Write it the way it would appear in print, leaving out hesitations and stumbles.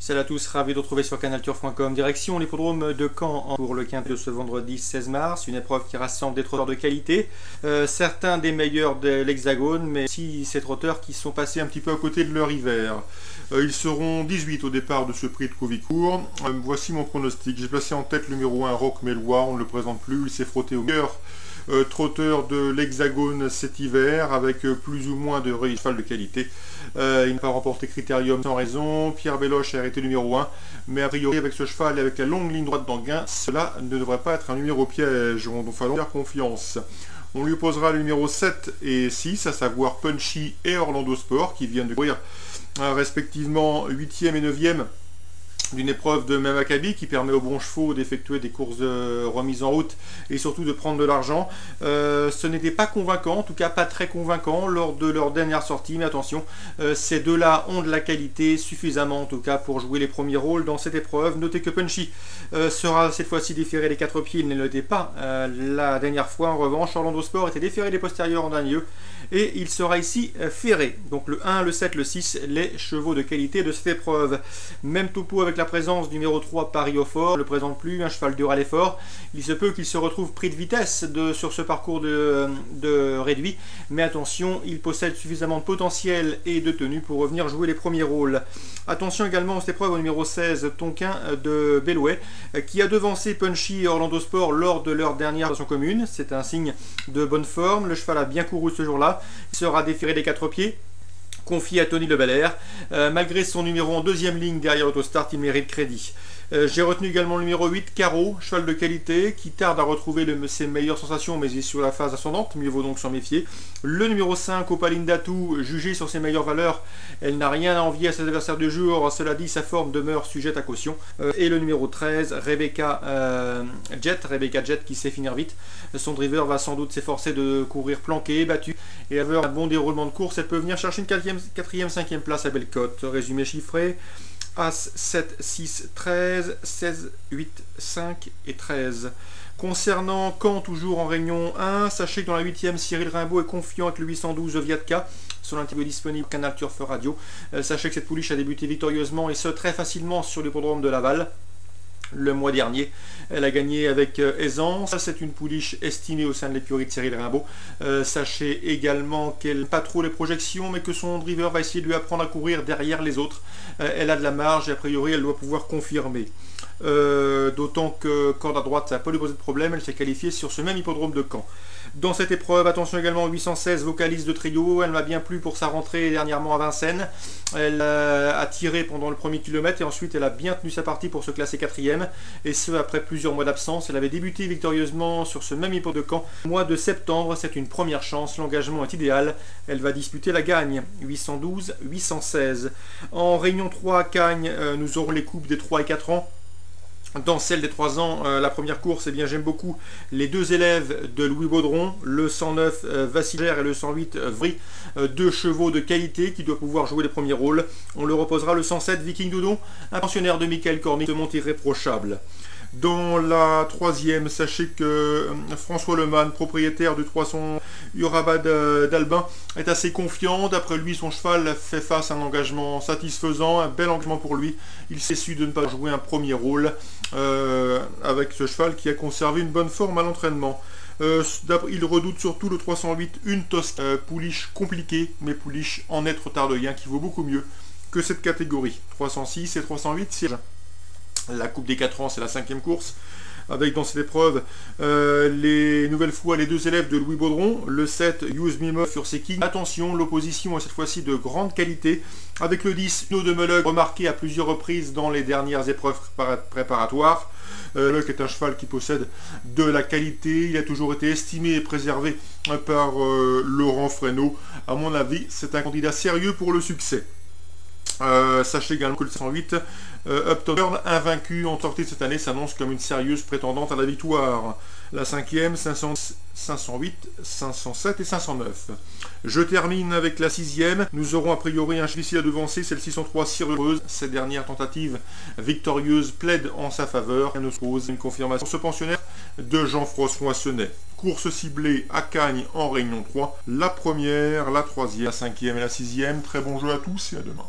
Salut à tous, ravi de retrouver sur canalturf.com. Direction l'hippodrome de Caen pour le quintet de ce vendredi 16 mars. Une épreuve qui rassemble des trotteurs de qualité, certains des meilleurs de l'Hexagone, mais aussi ces trotteurs qui sont passés un petit peu à côté de leur hiver. Ils seront 18 au départ de ce prix de Covicourt. Voici mon pronostic. J'ai placé en tête le numéro 1 Rock Mélois, on ne le présente plus, il s'est frotté au cœur. Trotteur de l'Hexagone cet hiver avec plus ou moins de cheval de qualité. Il n'a pas remporté Critérium sans raison. Pierre Belloche a arrêté numéro 1, mais a priori avec ce cheval et avec la longue ligne droite d'Anguin, cela ne devrait pas être un numéro piège. Il va falloir faire confiance. On lui opposera le numéro 7 et 6, à savoir Punchy et Orlando Sport, qui viennent de courir respectivement 8e et 9e d'une épreuve de même acabit qui permet aux bons chevaux d'effectuer des courses de remise en route et surtout de prendre de l'argent. Ce n'était pas convaincant, en tout cas pas très convaincant lors de leur dernière sortie, mais attention, ces deux-là ont de la qualité suffisamment en tout cas pour jouer les premiers rôles dans cette épreuve. Notez que Punchy sera cette fois-ci déféré des 4 pieds, il ne l'était pas la dernière fois. En revanche, Orlando Sport était déféré des postérieurs en dernier lieu et il sera ici ferré. Donc le 1, le 7, le 6, les chevaux de qualité de cette épreuve. Même topo avec la présence du numéro 3 Paris au Fort, ne le présente plus, un cheval dur à l'effort. Il se peut qu'il se retrouve pris de vitesse sur ce parcours de réduit, mais attention, il possède suffisamment de potentiel et de tenue pour revenir jouer les premiers rôles. Attention également à cette épreuve au numéro 16, Tonquin de Bellouet, qui a devancé Punchy et Orlando Sport lors de leur dernière station commune. C'est un signe de bonne forme, le cheval a bien couru ce jour-là, il sera déféré des 4 pieds. Confié à Tony Le Belair. Malgré son numéro en deuxième ligne derrière l'autostart, il mérite crédit. J'ai retenu également le numéro 8, Caro, cheval de qualité, qui tarde à retrouver ses meilleures sensations, mais il est sur la phase ascendante, mieux vaut donc s'en méfier. Le numéro 5, Opaline Datou, jugée sur ses meilleures valeurs, elle n'a rien à envier à ses adversaires du jour, cela dit, sa forme demeure sujette à caution. Et le numéro 13, Rebecca Jet, qui sait finir vite. Son driver va sans doute s'efforcer de courir planqué, battu, et avoir un bon déroulement de course, elle peut venir chercher une 4e, 5e place à belle cote. Résumé chiffré: As 7, 6, 13, 16, 8, 5 et 13. Concernant Caen, toujours en Réunion 1, sachez que dans la 8e, Cyril Rimbaud est confiant avec le 812 Viatka, son interview disponible Canal Turf Radio. Sachez que cette pouliche a débuté victorieusement et ce très facilement sur l'hippodrome de Laval. Le mois dernier, elle a gagné avec aisance. C'est une pouliche estimée au sein de l'écurie de Cyril Rimbaud. Sachez également qu'elle n'a pas trop les projections, mais que son driver va essayer de lui apprendre à courir derrière les autres. Elle a de la marge et a priori elle doit pouvoir confirmer. D'autant que corde à droite, ça n'a pas lui posé de problème, elle s'est qualifiée sur ce même hippodrome de Caen. Dans cette épreuve, attention également au 816 Vocalise de Trio, elle m'a bien plu pour sa rentrée dernièrement à Vincennes. Elle a tiré pendant le premier kilomètre et ensuite elle a bien tenu sa partie pour se classer 4e, et ce après plusieurs mois d'absence. Elle avait débuté victorieusement sur ce même hippodrome de Caen au mois de septembre, c'est une première chance, l'engagement est idéal, elle va disputer la gagne. 812, 816. En Réunion 3 Cagnes, nous aurons les coupes des 3 et 4 ans. Dans celle des 3 ans, la première course, eh bien j'aime beaucoup les deux élèves de Louis Baudron, le 109 Vassilère et le 108 Vry, deux chevaux de qualité qui doivent pouvoir jouer les premiers rôles. On leur opposera le 107 Viking Doudon, un pensionnaire de Michael Cormier, de monte irréprochable. Dans la 3e, sachez que François Lemann, propriétaire du 300 Urabad d'Albin, est assez confiant. D'après lui, son cheval fait face à un engagement satisfaisant, un bel engagement pour lui. Il s'est su de ne pas jouer un premier rôle avec ce cheval qui a conservé une bonne forme à l'entraînement. Il redoute surtout le 308, une Toscane, pouliche compliquée, mais pouliche en être tardeuillen qui vaut beaucoup mieux que cette catégorie. 306 et 308 sièges. La Coupe des 4 ans, c'est la 5e course, avec dans cette épreuve les nouvelles fois les deux élèves de Louis Baudron, le 7 Use Me More sur ses King. Attention, l'opposition est cette fois-ci de grande qualité, avec le 10 No de Meulog, remarqué à plusieurs reprises dans les dernières épreuves préparatoires. Meulog est un cheval qui possède de la qualité, il a toujours été estimé et préservé par Laurent Fresneau. À mon avis, c'est un candidat sérieux pour le succès. Sachez également que le 108 Upton Burn, invaincu en sortie de cette année, s'annonce comme une sérieuse prétendante à la victoire. La 5e, 508, 507 et 509. Je termine avec la 6e. Nous aurons a priori un difficile à devancer, c'est le 603 Cireuse. Cette dernière tentative victorieuse plaide en sa faveur. Elle nous pose une confirmation sur ce pensionnaire de Jean-François Senet. Course ciblée à Cagnes en Réunion 3. La première, la 3e, la 5e et la 6e. Très bon jeu à tous et à demain.